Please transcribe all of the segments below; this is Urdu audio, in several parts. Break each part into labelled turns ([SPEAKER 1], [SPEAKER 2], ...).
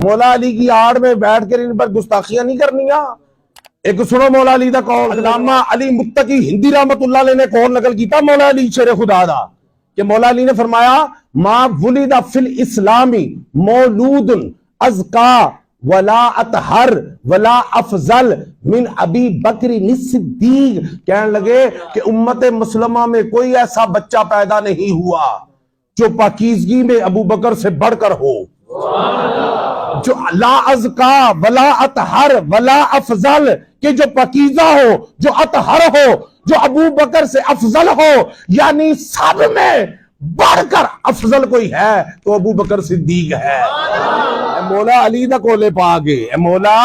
[SPEAKER 1] مولا علی کی آڑ میں بیٹھ کر ان پر گستاخیاں نہیں کرنیاں۔ ایک سنو مولا علی دا قول، علامہ علی متقی ہندی رحمت اللہ علیہ نے قول نقل کیتا مولا علی شیر خدا دا کہ مولا علی نے فرمایا ما ولد فی الاسلام مولود ازکا ولا اطہر ولا افضل من ابی بکر الصدیق، کہنے لگے کہ امت مسلمہ میں کوئی ایسا بچہ پیدا نہیں ہوا جو پاکیزگی میں ابو بکر سے بڑھ کر ہو، جو لا ازکا ولا اطہر ولا افضل، کہ جو پاکیزہ ہو، جو اطہر ہو، جو ابو بکر سے افضل ہو، یعنی سب میں بڑھ کر افضل کوئی ہے تو ابو بکر صدیق ہے۔ اے مولا علی دا کولے پا گے، اے مولا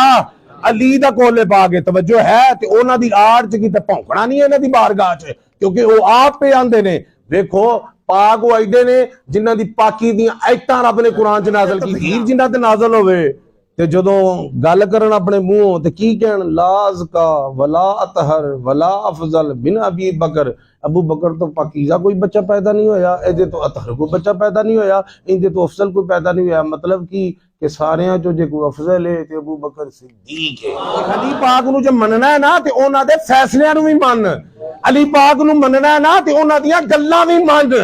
[SPEAKER 1] علی دا کولے پا گے، توجہ ہے کہ اونا دی آڑ چکی تے پونکھنا نہیں ہے نا دی بارگاہ چے، کیونکہ وہ آپ پہ آندے نے۔ دیکھو پاک وہ ایڈے نے جنہ دی پاکی دیاں ایتاں رب نے قرآن چ نازل کی، ہیر جنہ تے نازل ہوئے تے جدوں گل کرن اپنے منہوں تے کی کہن لا ازکا ولا اطہر ولا افضل من ابی بکر، ابو بکر تو پاکیزہ کوئی بچہ پیدا نہیں ہویا، ایدے تو اطہر کوئی بچہ پیدا نہیں ہویا، ایندے تو افضل کوئی پیدا نہیں ہویا۔ مطلب کہ ساریاں جو جے کوئی افضل ہے تے ابو بکر صدیق ہے۔ علی پاک نو جو مننا ہے نا تے انہاں دے فیصلیاں نو بھی من، علی پاک نو مننا ہے نا تے انہاں دیاں گلاں بھی من،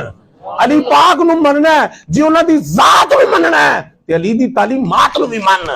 [SPEAKER 1] علی پاک نو مننا ہے جی انہاں دی ذات بھی مننا ہے تے علی دی تعلیمات نو بھی من۔